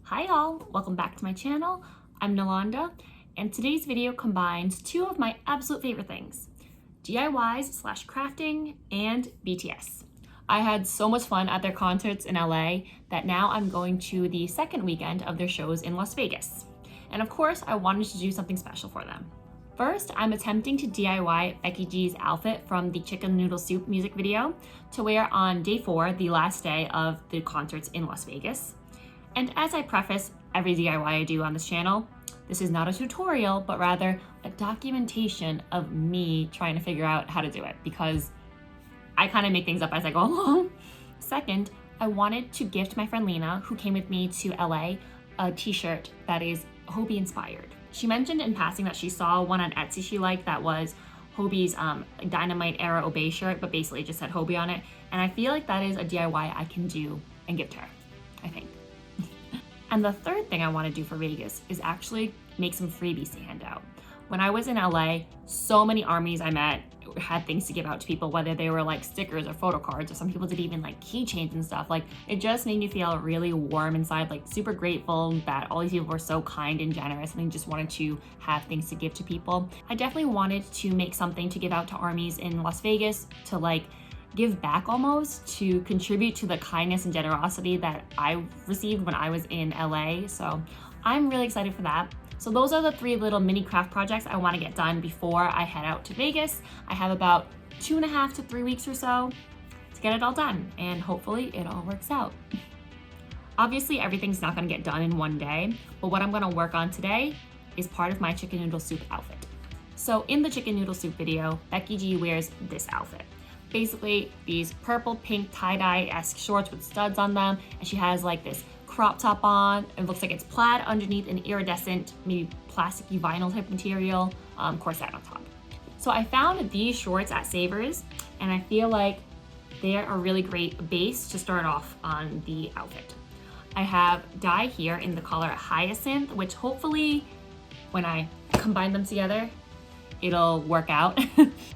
Hi y'all, welcome back to my channel. I'm Nilanda, and today's video combines two of my absolute favorite things, DIYs / crafting and BTS. I had so much fun at their concerts in LA that now I'm going to the second weekend of their shows in Las Vegas. And of course, I wanted to do something special for them. First, I'm attempting to DIY Becky G's outfit from the Chicken Noodle Soup music video to wear on day 4, the last day of the concerts in Las Vegas. And as I preface every DIY I do on this channel, this is not a tutorial, but rather a documentation of me trying to figure out how to do it because I kind of make things up as I go along. Second, I wanted to gift my friend Lena, who came with me to LA, a t-shirt that is Hobie inspired. She mentioned in passing that she saw one on Etsy she liked that was Hobie's Dynamite era Obey shirt, but basically just said Hobie on it. And I feel like that is a DIY I can do and gift her, I think. And the third thing I want to do for Vegas is actually make some freebies to hand out. When I was in LA, so many armies I met had things to give out to people, whether they were like stickers or photo cards, or some people did even like keychains and stuff. Like, it just made me feel really warm inside, like super grateful that all these people were so kind and generous, and I just wanted to have things to give to people. I definitely wanted to make something to give out to armies in Las Vegas to like give back almost, to contribute to the kindness and generosity that I received when I was in LA. So I'm really excited for that. So those are the 3 little mini craft projects I want to get done before I head out to Vegas. I have about 2.5 to 3 weeks or so to get it all done, and hopefully it all works out. Obviously, everything's not going to get done in one day, but what I'm going to work on today is part of my chicken noodle soup outfit. So in the chicken noodle soup video, Becky G wears this outfit. Basically, these purple pink tie-dye-esque shorts with studs on them, and she has like this crop top on. It looks like it's plaid underneath an iridescent, maybe plasticky vinyl type material, corset on top. So I found these shorts at Savers, and I feel like they're a really great base to start off on the outfit. I have dye here in the color Hyacinth, which hopefully when I combine them together, it'll work out.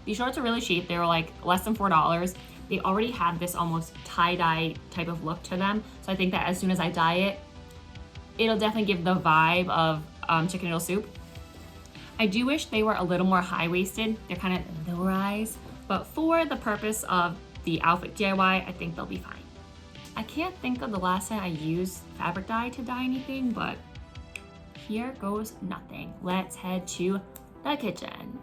These shorts are really cheap. They were like less than $4. They already have this almost tie-dye type of look to them. So I think that as soon as I dye it, it'll definitely give the vibe of chicken noodle soup. I do wish they were a little more high-waisted. They're kind of low-rise, but for the purpose of the outfit DIY, I think they'll be fine. I can't think of the last time I used fabric dye to dye anything, but here goes nothing. Let's head to the kitchen.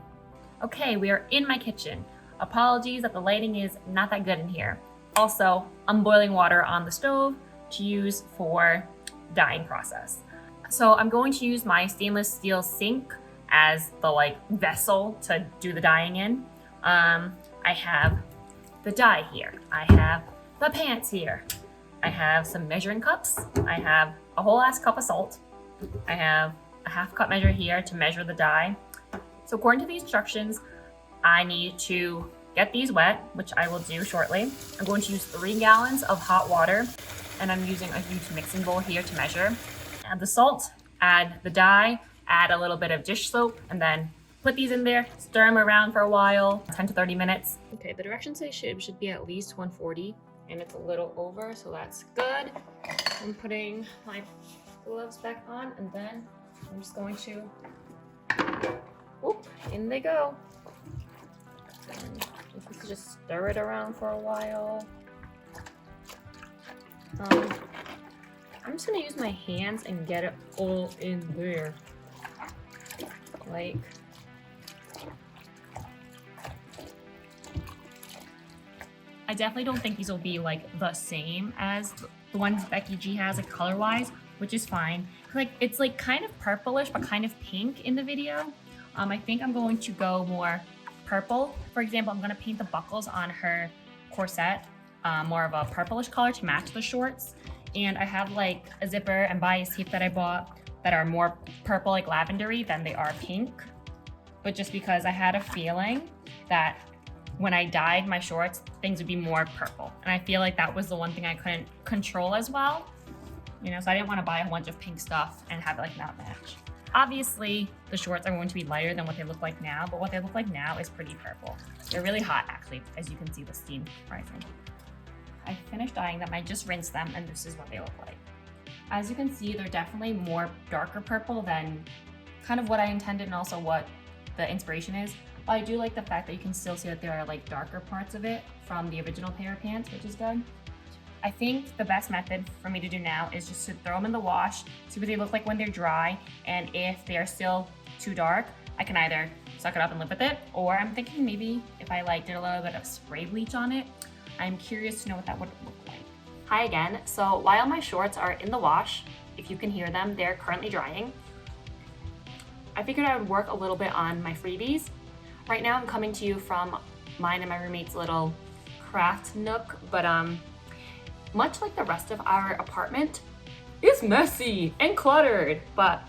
Okay, we are in my kitchen. Apologies that the lighting is not that good in here. Also, I'm boiling water on the stove to use for dyeing process. So I'm going to use my stainless steel sink as the like vessel to do the dyeing in. I have the dye here. I have the pants here. I have some measuring cups. I have a whole ass cup of salt. I have a half cup measure here to measure the dye. So according to the instructions, I need to get these wet, which I will do shortly. I'm going to use 3 gallons of hot water, and I'm using a huge mixing bowl here to measure. Add the salt, add the dye, add a little bit of dish soap, and then put these in there, stir them around for a while, 10 to 30 minutes. Okay, the directions say should be at least 140, and it's a little over, so that's good. I'm putting my gloves back on, and then I'm just going to, whoop, in they go. And you can just stir it around for a while. I'm just gonna use my hands and get it all in there. Like, I definitely don't think these will be like the same as the ones Becky G has, like color-wise, which is fine. Like, it's like kind of purplish, but kind of pink in the video. I think I'm going to go more purple. For example, I'm gonna paint the buckles on her corset more of a purplish color to match the shorts. And I have like a zipper and bias tape that I bought that are more purple, like lavendery, than they are pink. But just because I had a feeling that when I dyed my shorts, things would be more purple. And I feel like that was the one thing I couldn't control as well. You know, so I didn't want to buy a bunch of pink stuff and have it like not match. Obviously, the shorts are going to be lighter than what they look like now, but what they look like now is pretty purple. They're really hot, actually, as you can see the steam rising. I finished dyeing them. I just rinsed them, and this is what they look like. As you can see, they're definitely more darker purple than kind of what I intended and also what the inspiration is. But I do like the fact that you can still see that there are like darker parts of it from the original pair of pants, which is good. I think the best method for me to do now is just to throw them in the wash, see what they look like when they're dry, and if they are still too dark, I can either suck it up and live with it, or I'm thinking maybe if I like did a little bit of spray bleach on it. I'm curious to know what that would look like. Hi again. So while my shorts are in the wash, if you can hear them, they're currently drying. I figured I would work a little bit on my freebies. Right now I'm coming to you from mine and my roommate's little craft nook, but much like the rest of our apartment, it's messy and cluttered, but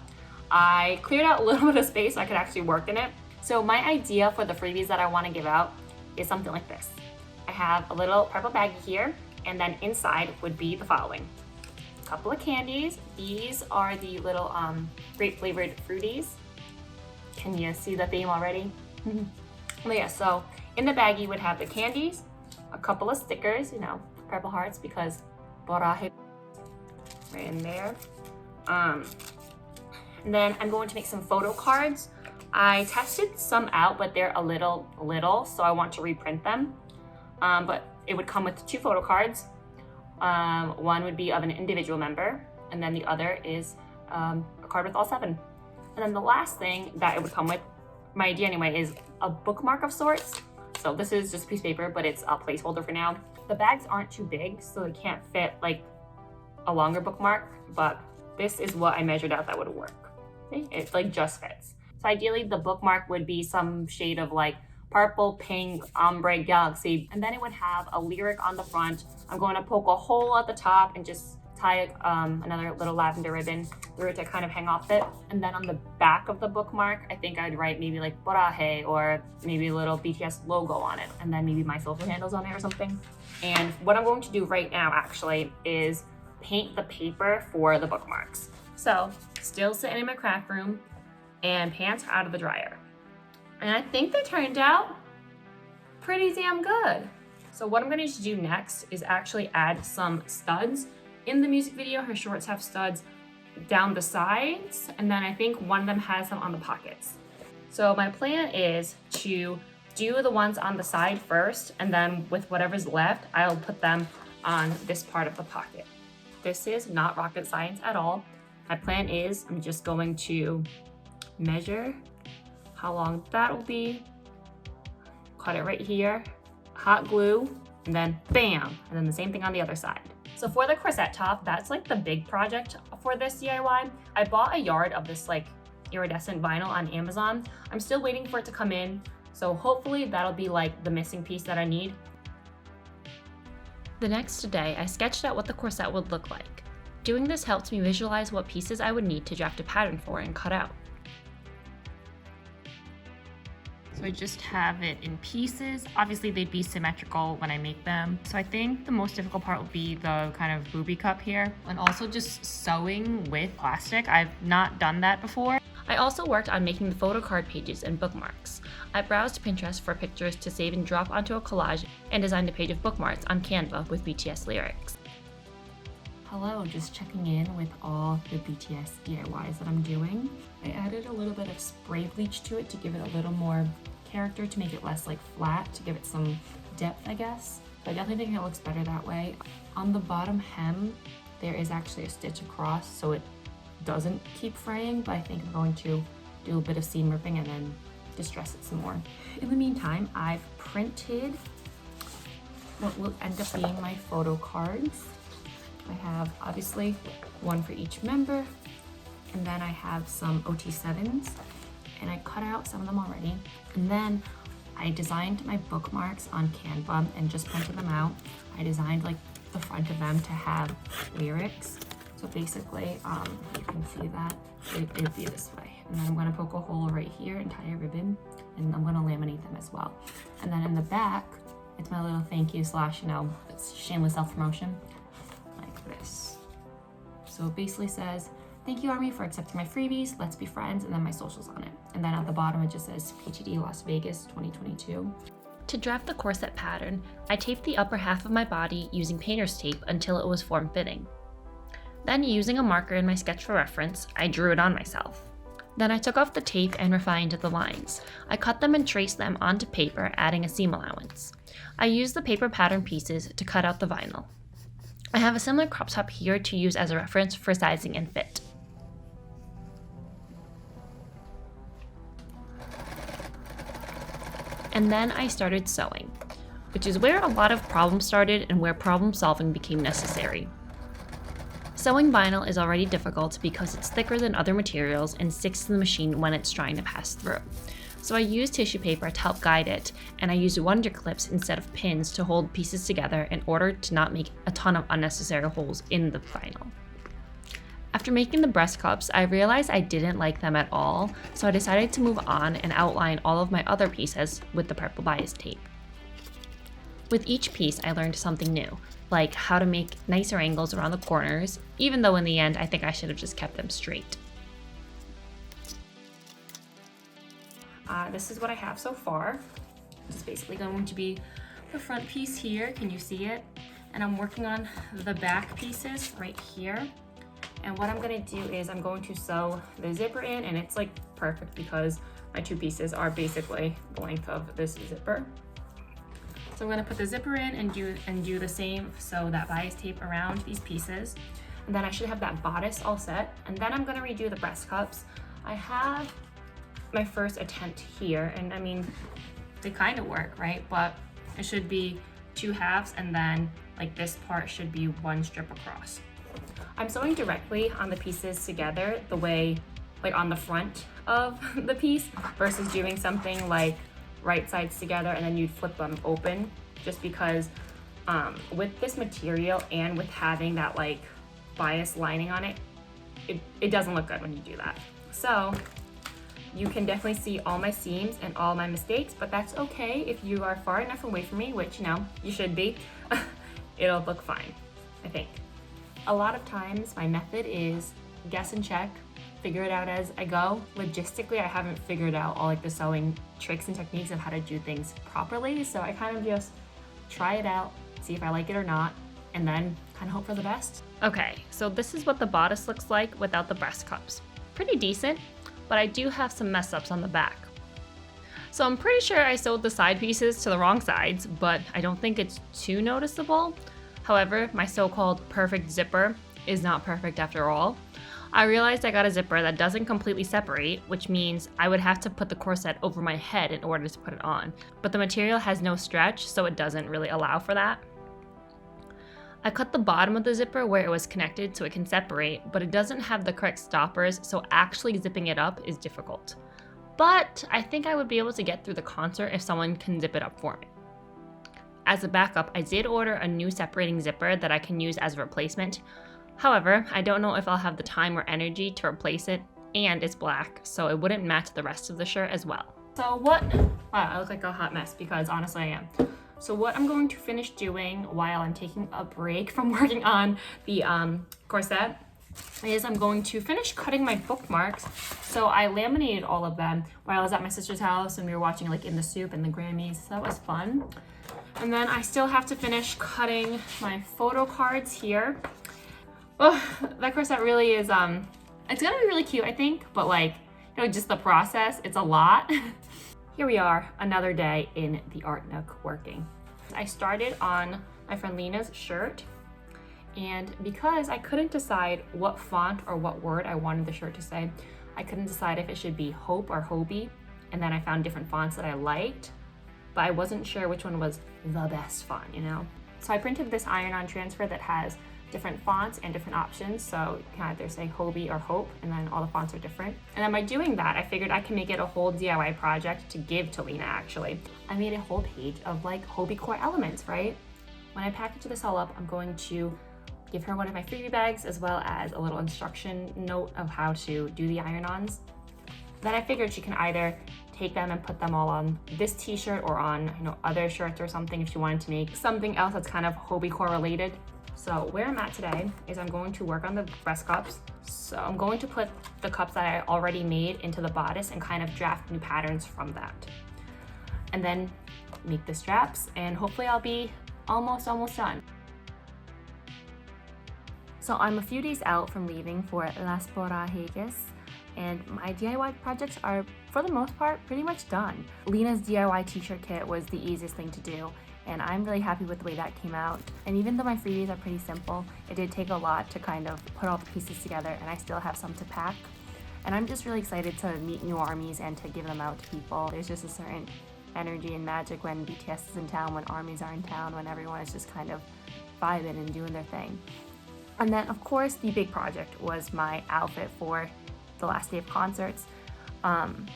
I cleared out a little bit of space so I could actually work in it. So my idea for the freebies that I want to give out is something like this. I have a little purple baggie here, and then inside would be the following. A couple of candies. These are the little grape flavored fruities. Can you see the theme already? Well, yeah, so in the baggie would have the candies, a couple of stickers, you know, purple hearts because Borahaegas right in there. And then I'm going to make some photo cards. I tested some out, but they're a little, so I want to reprint them. But it would come with 2 photo cards. One would be of an individual member, and then the other is a card with all 7. And then the last thing that it would come with, my idea anyway, is a bookmark of sorts. So this is just a piece of paper, but it's a placeholder for now. The bags aren't too big, so they can't fit like a longer bookmark, but this is what I measured out that would work. Okay? It like just fits. So ideally the bookmark would be some shade of like purple, pink, ombre, galaxy, and then it would have a lyric on the front. I'm going to poke a hole at the top and just tie another little lavender ribbon through it to kind of hang off it. And then on the back of the bookmark, I think I'd write maybe like Borahae or maybe a little BTS logo on it, and then maybe my social handles on it or something. And what I'm going to do right now actually is paint the paper for the bookmarks. So still sitting in my craft room and pants are out of the dryer. And I think they turned out pretty damn good. So what I'm going to do next is actually add some studs. In the music video, her shorts have studs down the sides, and then I think one of them has them on the pockets. So my plan is to do the ones on the side first, and then with whatever's left, I'll put them on this part of the pocket. This is not rocket science at all. My plan is I'm just going to measure how long that will be, cut it right here, hot glue, and then bam, and then the same thing on the other side. So for the corset top, that's like the big project for this DIY. I bought a yard of this like iridescent vinyl on Amazon. I'm still waiting for it to come in, so hopefully that'll be like the missing piece that I need. The next day, I sketched out what the corset would look like. Doing this helped me visualize what pieces I would need to draft a pattern for and cut out. So I just have it in pieces. Obviously they'd be symmetrical when I make them. So I think the most difficult part would be the kind of booby cup here, and also just sewing with plastic. I've not done that before. I also worked on making the photo card pages and bookmarks. I browsed Pinterest for pictures to save and drop onto a collage and designed a page of bookmarks on Canva with BTS lyrics. Hello, just checking in with all the BTS DIYs that I'm doing. I added a little bit of spray bleach to it to give it a little more character, to make it less like flat, to give it some depth, I guess. But I definitely think it looks better that way. On the bottom hem, there is actually a stitch across so it doesn't keep fraying, but I think I'm going to do a bit of seam ripping and then distress it some more. In the meantime, I've printed what will end up being my photo cards. I have obviously one for each member, and then I have some OT7s, and I cut out some of them already. And then I designed my bookmarks on Canva and just printed them out. I designed like the front of them to have lyrics. So basically, you can see that it'd be this way. And then I'm gonna poke a hole right here and tie a ribbon, and I'm gonna laminate them as well. And then in the back, it's my little thank you slash, you know, it's shameless self-promotion, like this. So it basically says, thank you, Army, for accepting my freebies. Let's be friends, and then my socials on it. And then at the bottom, it just says PTD Las Vegas 2022. To draft the corset pattern, I taped the upper half of my body using painter's tape until it was form-fitting. Then, using a marker in my sketch for reference, I drew it on myself. Then I took off the tape and refined the lines. I cut them and traced them onto paper, adding a seam allowance. I used the paper pattern pieces to cut out the vinyl. I have a similar crop top here to use as a reference for sizing and fit. And then I started sewing, which is where a lot of problems started and where problem solving became necessary. Sewing vinyl is already difficult because it's thicker than other materials and sticks to the machine when it's trying to pass through. So I used tissue paper to help guide it, and I used wonder clips instead of pins to hold pieces together in order to not make a ton of unnecessary holes in the vinyl. After making the breast cups, I realized I didn't like them at all, so I decided to move on and outline all of my other pieces with the purple bias tape. With each piece, I learned something new, like how to make nicer angles around the corners, even though in the end I think I should have just kept them straight. This is what I have so far. It's basically going to be the front piece here, can you see it? And I'm working on the back pieces right here. And what I'm gonna do is I'm going to sew the zipper in, and it's like perfect because my two pieces are basically the length of this zipper. So I'm gonna put the zipper in and do the same, sew that bias tape around these pieces. And then I should have that bodice all set. And then I'm gonna redo the breast cups. I have my first attempt here, and I mean, they kind of work, right? But it should be 2 halves, and then like this part should be 1 strip across. I'm sewing directly on the pieces together the way, like on the front of the piece, versus doing something like right sides together and then you'd flip them open, just because with this material and with having that like bias lining on it, it doesn't look good when you do that. So you can definitely see all my seams and all my mistakes, but that's okay if you are far enough away from me, which, you know, you should be. It'll look fine, I think. A lot of times my method is guess and check, figure it out as I go. Logistically, I haven't figured out all like the sewing tricks and techniques of how to do things properly, so I kind of just try it out, see if I like it or not, and then kind of hope for the best. Okay, so this is what the bodice looks like without the breast cups. Pretty decent, but I do have some mess ups on the back. So I'm pretty sure I sewed the side pieces to the wrong sides, but I don't think it's too noticeable. However, my so-called perfect zipper is not perfect after all. I realized I got a zipper that doesn't completely separate, which means I would have to put the corset over my head in order to put it on. But the material has no stretch, so it doesn't really allow for that. I cut the bottom of the zipper where it was connected so it can separate, but it doesn't have the correct stoppers, so actually zipping it up is difficult. But I think I would be able to get through the concert if someone can zip it up for me. As a backup, I did order a new separating zipper that I can use as a replacement. However, I don't know if I'll have the time or energy to replace it, and it's black, so it wouldn't match the rest of the shirt as well. So wow, I look like a hot mess because honestly I am. So what I'm going to finish doing while I'm taking a break from working on the corset is I'm going to finish cutting my bookmarks. So I laminated all of them while I was at my sister's house and we were watching like In the Soup and the Grammys, so that was fun. And then I still have to finish cutting my photo cards here. Oh, that corset really is, it's gonna be really cute, I think, but like, you know, just the process, it's a lot. Here we are, another day in the art nook working. I started on my friend Lena's shirt, and because I couldn't decide what font or what word I wanted the shirt to say, I couldn't decide if it should be Hope or Hobie, and then I found different fonts that I liked, but I wasn't sure which one was the best font, you know? So I printed this iron-on transfer that has different fonts and different options, so you can either say Hobie or Hope, and then all the fonts are different. And then by doing that, I figured I can make it a whole DIY project to give to Lena, actually. I made a whole page of like Hobie core elements, right? When I package this all up, I'm going to give her one of my freebie bags as well as a little instruction note of how to do the iron-ons. Then I figured she can either take them and put them all on this t-shirt or on, you know, other shirts or something if she wanted to make something else that's kind of Hobie core related. So where I'm at today is I'm going to work on the breast cups. So I'm going to put the cups that I already made into the bodice and kind of draft new patterns from that. And then make the straps, and hopefully I'll be almost done. So I'm a few days out from leaving for Las Borahaegas, and my DIY projects are, for the most part, pretty much done. Lena's DIY t-shirt kit was the easiest thing to do, and I'm really happy with the way that came out. And even though my freebies are pretty simple, it did take a lot to kind of put all the pieces together, and I still have some to pack. And I'm just really excited to meet new armies and to give them out to people. There's just a certain energy and magic when BTS is in town, when armies are in town, when everyone is just kind of vibing and doing their thing. And then, of course, the big project was my outfit for the last day of concerts. I'm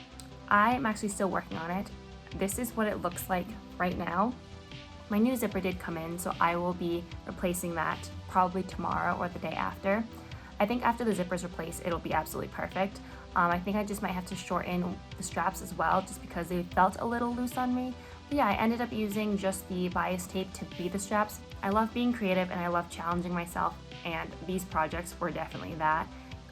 actually still working on it. This is what it looks like right now. My new zipper did come in, so I will be replacing that probably tomorrow or the day after. I think after the zipper's replaced, it'll be absolutely perfect. I think I just might have to shorten the straps as well, just because they felt a little loose on me. But yeah, I ended up using just the bias tape to be the straps. I love being creative and I love challenging myself, and these projects were definitely that.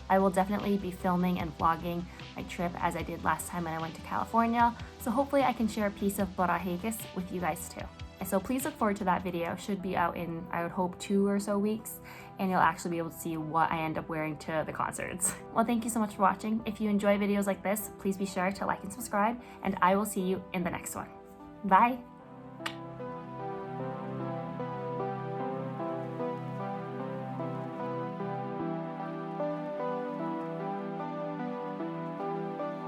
I will definitely be filming and vlogging my trip as I did last time when I went to California, so hopefully I can share a piece of Borahaegas with you guys too. So please look forward to that video. Should be out in, I would hope, 2 or so weeks, and you'll actually be able to see what I end up wearing to the concerts. Well, thank you so much for watching. If you enjoy videos like this, please be sure to like and subscribe, and I will see you in the next one. Bye!